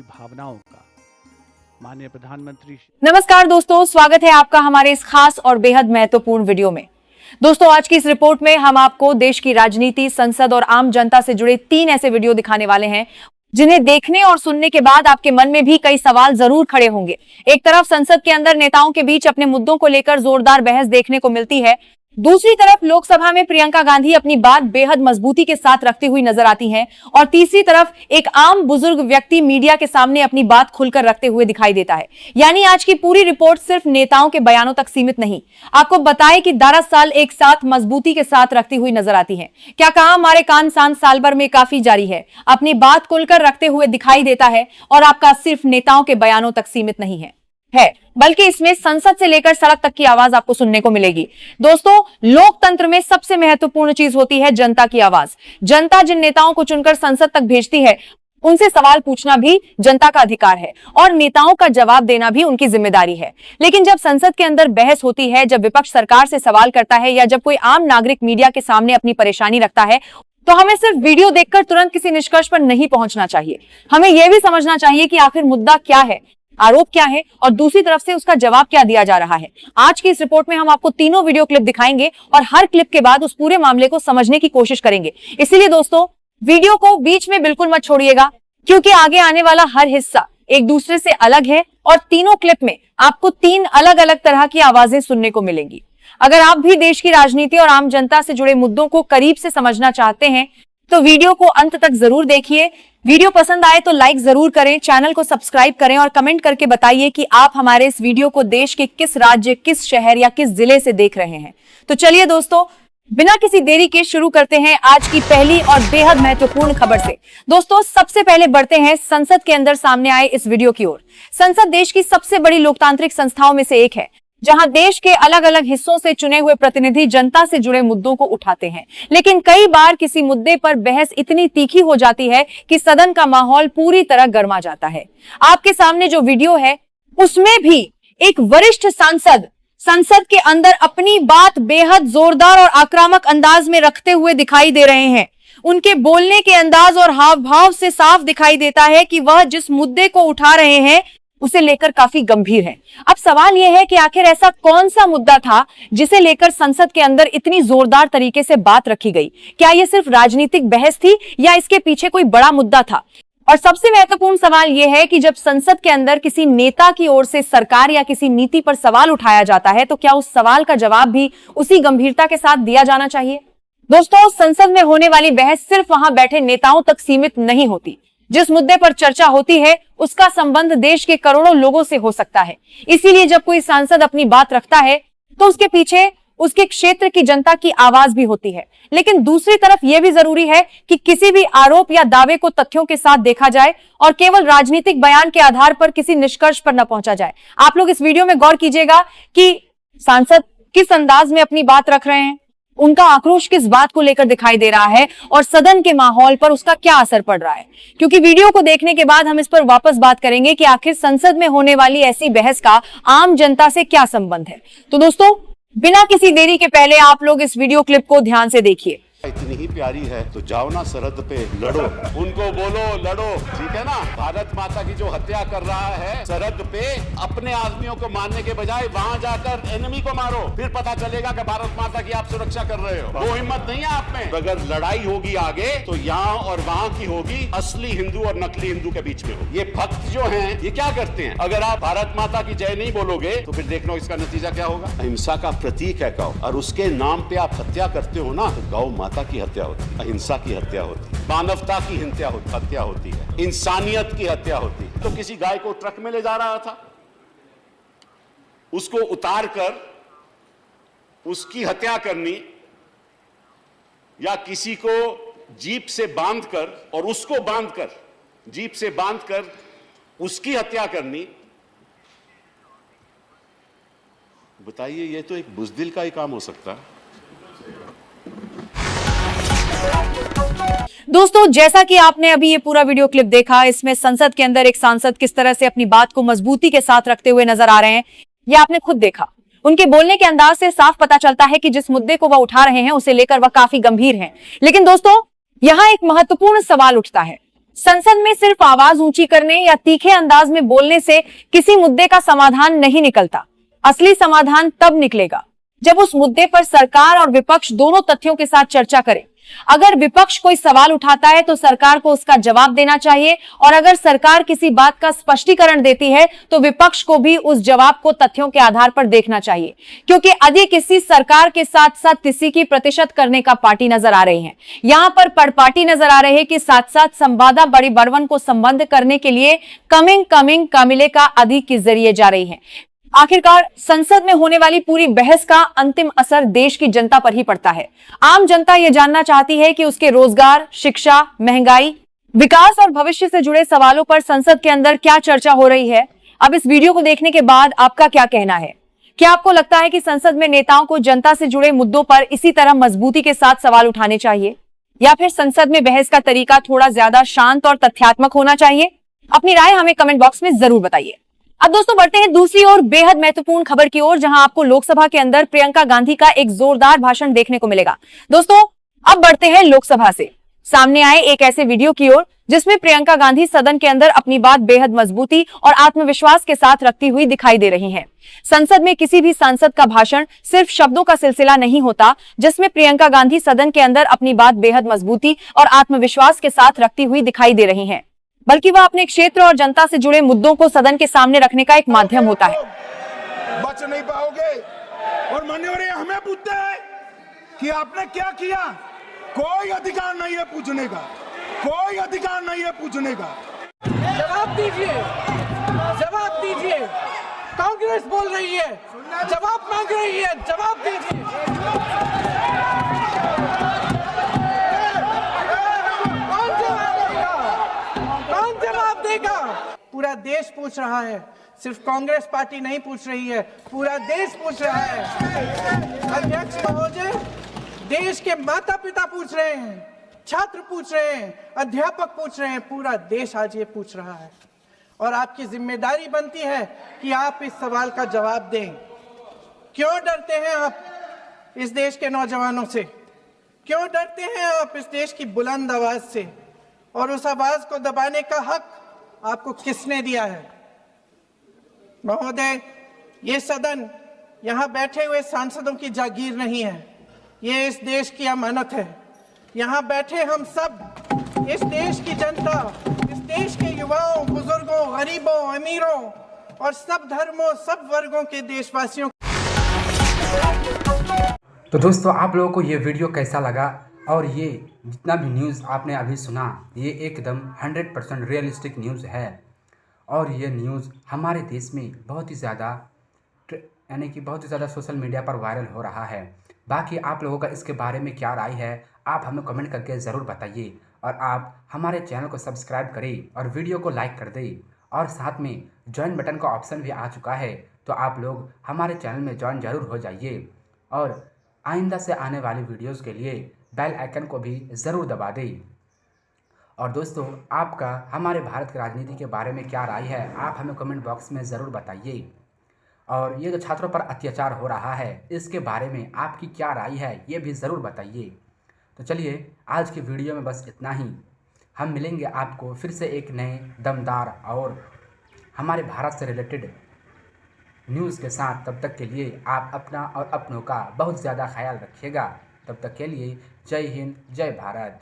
भावनाओं का। माननीय प्रधानमंत्री। नमस्कार दोस्तों, स्वागत है आपका हमारे इस खास और बेहद महत्वपूर्ण वीडियो में। दोस्तों, आज की इस रिपोर्ट में हम आपको देश की राजनीति, संसद और आम जनता से जुड़े 3 ऐसे वीडियो दिखाने वाले हैं जिन्हें देखने और सुनने के बाद आपके मन में भी कई सवाल जरूर खड़े होंगे। एक तरफ संसद के अंदर नेताओं के बीच अपने मुद्दों को लेकर जोरदार बहस देखने को मिलती है, दूसरी तरफ लोकसभा में प्रियंका गांधी अपनी बात बेहद मजबूती के साथ रखती हुई नजर आती हैं और तीसरी तरफ एक आम बुजुर्ग व्यक्ति मीडिया के सामने अपनी बात खुलकर रखते हुए दिखाई देता है। यानी आज की पूरी रिपोर्ट सिर्फ नेताओं के बयानों तक सीमित नहीं, आपको बताए कि 12 साल एक साथ मजबूती के साथ रखती हुई नजर आती है। क्या कहा हमारे कान सान साल भर में काफी जारी है, अपनी बात खुलकर रखते हुए दिखाई देता है और आपका सिर्फ नेताओं के बयानों तक सीमित नहीं है बल्कि इसमें संसद से लेकर सड़क तक की आवाज आपको सुनने को मिलेगी। दोस्तों, लोकतंत्र में सबसे महत्वपूर्ण चीज होती है जनता की आवाज। जनता जिन नेताओं को चुनकर संसद तक भेजती है, उनसे सवाल पूछना भी जनता का अधिकार है और नेताओं का जवाब देना भी उनकी जिम्मेदारी है। लेकिन जब संसद के अंदर बहस होती है, जब विपक्ष सरकार से सवाल करता है या जब कोई आम नागरिक मीडिया के सामने अपनी परेशानी रखता है, तो हमें सिर्फ वीडियो देखकर तुरंत किसी निष्कर्ष पर नहीं पहुंचना चाहिए। हमें यह भी समझना चाहिए कि आखिर मुद्दा क्या है, आरोप क्या है और दूसरी तरफ से उसका जवाब क्या दिया जा रहा है। आज की इस रिपोर्ट में हम आपको तीनों वीडियो क्लिप दिखाएंगे और हर क्लिप के बाद उस पूरे मामले को समझने की कोशिश करेंगे। इसीलिए दोस्तों, वीडियो को बीच में बिल्कुल मत छोड़िएगा, क्योंकि आगे आने वाला हर हिस्सा एक दूसरे से अलग है और तीनों क्लिप में आपको 3 अलग अलग तरह की आवाजें सुनने को मिलेंगी। अगर आप भी देश की राजनीति और आम जनता से जुड़े मुद्दों को करीब से समझना चाहते हैं तो वीडियो को अंत तक जरूर देखिए। वीडियो पसंद आए तो लाइक जरूर करें, चैनल को सब्सक्राइब करें और कमेंट करके बताइए कि आप हमारे इस वीडियो को देश के किस राज्य, किस शहर या किस जिले से देख रहे हैं। तो चलिए दोस्तों, बिना किसी देरी के शुरू करते हैं आज की पहली और बेहद महत्वपूर्ण खबर से। दोस्तों, सबसे पहले बढ़ते हैं संसद के अंदर सामने आए इस वीडियो की ओर। संसद देश की सबसे बड़ी लोकतांत्रिक संस्थाओं में से एक है, जहां देश के अलग अलग हिस्सों से चुने हुए प्रतिनिधि जनता से जुड़े मुद्दों को उठाते हैं। लेकिन कई बार किसी मुद्दे पर बहस इतनी तीखी हो जाती है कि सदन का माहौल पूरी तरह गर्मा जाता है। आपके सामने जो वीडियो है, उसमें भी एक वरिष्ठ सांसद संसद के अंदर अपनी बात बेहद जोरदार और आक्रामक अंदाज में रखते हुए दिखाई दे रहे हैं। उनके बोलने के अंदाज और हाव भाव से साफ दिखाई देता है कि वह जिस मुद्दे को उठा रहे हैं उसे लेकर काफी गंभीर है। अब सवाल यह है कि आखिर ऐसा कौन सा मुद्दा था जिसे लेकर संसद के अंदर इतनी जोरदार तरीके से बात रखी गई? क्या यह सिर्फ राजनीतिक बहस थी या इसके पीछे कोई बड़ा मुद्दा था? और सबसे महत्वपूर्ण सवाल यह है कि जब संसद के अंदर किसी नेता की ओर से सरकार या किसी नीति पर सवाल उठाया जाता है, तो क्या उस सवाल का जवाब भी उसी गंभीरता के साथ दिया जाना चाहिए? दोस्तों, संसद में होने वाली बहस सिर्फ वहां बैठे नेताओं तक सीमित नहीं होती। जिस मुद्दे पर चर्चा होती है उसका संबंध देश के करोड़ों लोगों से हो सकता है। इसीलिए जब कोई सांसद अपनी बात रखता है तो उसके पीछे उसके क्षेत्र की जनता की आवाज भी होती है। लेकिन दूसरी तरफ यह भी जरूरी है कि किसी भी आरोप या दावे को तथ्यों के साथ देखा जाए और केवल राजनीतिक बयान के आधार पर किसी निष्कर्ष पर न पहुंचा जाए। आप लोग इस वीडियो में गौर कीजिएगा कि सांसद किस अंदाज में अपनी बात रख रहे हैं, उनका आक्रोश किस बात को लेकर दिखाई दे रहा है और सदन के माहौल पर उसका क्या असर पड़ रहा है। क्योंकि वीडियो को देखने के बाद हम इस पर वापस बात करेंगे कि आखिर संसद में होने वाली ऐसी बहस का आम जनता से क्या संबंध है। तो दोस्तों, बिना किसी देरी के पहले आप लोग इस वीडियो क्लिप को ध्यान से देखिए। इतनी ही प्यारी है तो जाओ ना सरहद पे लड़ो, उनको बोलो लड़ो, ठीक है ना। भारत माता की जो हत्या कर रहा है सरहद पे, अपने आदमियों को मारने के बजाय वहां जाकर एनिमी को मारो, फिर पता चलेगा कि भारत माता की आप सुरक्षा कर रहे हो। वो हिम्मत नहीं है आप में। तो अगर लड़ाई होगी आगे तो यहाँ और वहाँ की होगी, असली हिंदू और नकली हिंदू के बीच में होगी। ये भक्त जो हैं ये क्या करते हैं, अगर आप भारत माता की जय नहीं बोलोगे तो फिर देख लो इसका नतीजा क्या होगा। अहिंसा का प्रतीक है गौ, और उसके नाम पे आप हत्या करते हो ना, तो गौ माता की हत्या होती है, अहिंसा की हत्या होती है, मानवता की हत्या होती है, इंसानियत की हत्या होती है। तो किसी गाय को ट्रक में ले जा रहा था, उसको उतार कर उसकी हत्या करनी, या किसी को जीप से बांधकर और उसको बांधकर जीप से बांधकर उसकी हत्या करनी, बताइए ये तो एक बुज़दिल का ही काम हो सकता है। दोस्तों, जैसा कि आपने अभी ये पूरा वीडियो क्लिप देखा, इसमें संसद के अंदर एक सांसद किस तरह से अपनी बात को मजबूती के साथ रखते हुए नजर आ रहे हैं, ये आपने खुद देखा। उनके बोलने के अंदाज से साफ पता चलता है कि जिस मुद्दे को वह उठा रहे हैं उसे लेकर वह काफी गंभीर हैं। लेकिन दोस्तों, यहाँ एक महत्वपूर्ण सवाल उठता है, संसद में सिर्फ आवाज ऊंची करने या तीखे अंदाज में बोलने से किसी मुद्दे का समाधान नहीं निकलता। असली समाधान तब निकलेगा जब उस मुद्दे पर सरकार और विपक्ष दोनों तथ्यों के साथ चर्चा करें। अगर विपक्ष कोई सवाल उठाता है तो सरकार को उसका जवाब देना चाहिए, और अगर सरकार किसी बात का स्पष्टीकरण देती है तो विपक्ष को भी उस जवाब को तथ्यों के आधार पर देखना चाहिए, क्योंकि अधिक किसी सरकार के साथ साथ किसी की प्रतिशत करने का पार्टी नजर आ रही है। यहाँ पर पड़पाटी नजर आ रहे हैं कि साथ साथ संवादा बड़ी बड़वन को संबंध करने के लिए कमिंग कमिले का अधिक के जरिए जा रही है। आखिरकार संसद में होने वाली पूरी बहस का अंतिम असर देश की जनता पर ही पड़ता है। आम जनता यह जानना चाहती है कि उसके रोजगार, शिक्षा, महंगाई, विकास और भविष्य से जुड़े सवालों पर संसद के अंदर क्या चर्चा हो रही है। अब इस वीडियो को देखने के बाद आपका क्या कहना है? क्या आपको लगता है कि संसद में नेताओं को जनता से जुड़े मुद्दों पर इसी तरह मजबूती के साथ सवाल उठाने चाहिए, या फिर संसद में बहस का तरीका थोड़ा ज्यादा शांत और तथ्यात्मक होना चाहिए? अपनी राय हमें कमेंट बॉक्स में जरूर बताइए। अब दोस्तों बढ़ते हैं दूसरी और बेहद महत्वपूर्ण खबर की ओर, जहां आपको लोकसभा के अंदर प्रियंका गांधी का एक जोरदार भाषण देखने को मिलेगा। दोस्तों अब बढ़ते हैं लोकसभा से सामने आए एक ऐसे वीडियो की ओर जिसमें प्रियंका गांधी सदन के अंदर अपनी बात बेहद मजबूती और आत्मविश्वास के साथ रखती हुई दिखाई दे रही हैं। संसद में किसी भी सांसद का भाषण सिर्फ शब्दों का सिलसिला नहीं होता, जिसमें प्रियंका गांधी सदन के अंदर अपनी बात बेहद मजबूती और आत्मविश्वास के साथ रखती हुई दिखाई दे रही हैं, बल्कि वह अपने क्षेत्र और जनता से जुड़े मुद्दों को सदन के सामने रखने का एक माध्यम होता है। बच नहीं पाओगे। और मान्यवर हमें पूछते हैं कि आपने क्या किया। कोई अधिकार नहीं है पूछने का, कोई अधिकार नहीं है पूछने का। जवाब दीजिए, जवाब दीजिए। कांग्रेस बोल रही है, जवाब मांग रही है, जवाब दीजिए। पूरा देश पूछ रहा है, सिर्फ कांग्रेस पार्टी नहीं पूछ रही है, पूरा देश पूछ रहा है। अध्यक्ष महोदय, देश के माता पिता पूछ रहे हैं, छात्र पूछ रहे हैं, अध्यापक पूछ रहे हैं, पूरा देश आज ये पूछ रहा है। और आपकी जिम्मेदारी बनती है कि आप इस सवाल का जवाब दें। क्यों डरते हैं आप इस देश के नौजवानों से? क्यों डरते हैं आप इस देश की बुलंद आवाज से? और उस आवाज को दबाने का हक आपको किसने दिया है? महोदय, ये सदन यहाँ बैठे हुए सांसदों की जागीर नहीं है, ये इस देश की अमानत है। यहाँ बैठे हम सब, इस देश की जनता, इस देश के युवाओं, बुजुर्गों, गरीबों, अमीरों और सब धर्मों, सब वर्गों के देशवासियों। तो दोस्तों, आप लोगों को ये वीडियो कैसा लगा? और ये जितना भी न्यूज़ आपने अभी सुना, ये एकदम 100% रियलिस्टिक न्यूज़ है। और ये न्यूज़ हमारे देश में बहुत ही ज़्यादा यानी कि बहुत ही ज़्यादा सोशल मीडिया पर वायरल हो रहा है। बाकी आप लोगों का इसके बारे में क्या राय है, आप हमें कमेंट करके ज़रूर बताइए। और आप हमारे चैनल को सब्सक्राइब करें और वीडियो को लाइक कर दें। और साथ में ज्वाइन बटन का ऑप्शन भी आ चुका है, तो आप लोग हमारे चैनल में ज्वाइन ज़रूर हो जाइए। और आइंदा से आने वाली वीडियोज़ के लिए बेल आइकन को भी ज़रूर दबा दें। और दोस्तों, आपका हमारे भारत की राजनीति के बारे में क्या राय है, आप हमें कमेंट बॉक्स में ज़रूर बताइए। और ये जो छात्रों पर अत्याचार हो रहा है, इसके बारे में आपकी क्या राय है, ये भी ज़रूर बताइए। तो चलिए, आज की वीडियो में बस इतना ही। हम मिलेंगे आपको फिर से एक नए दमदार और हमारे भारत से रिलेटेड न्यूज़ के साथ। तब तक के लिए आप अपना और अपनों का बहुत ज़्यादा ख्याल रखिएगा। तब तक के लिए जय हिंद, जय भारत।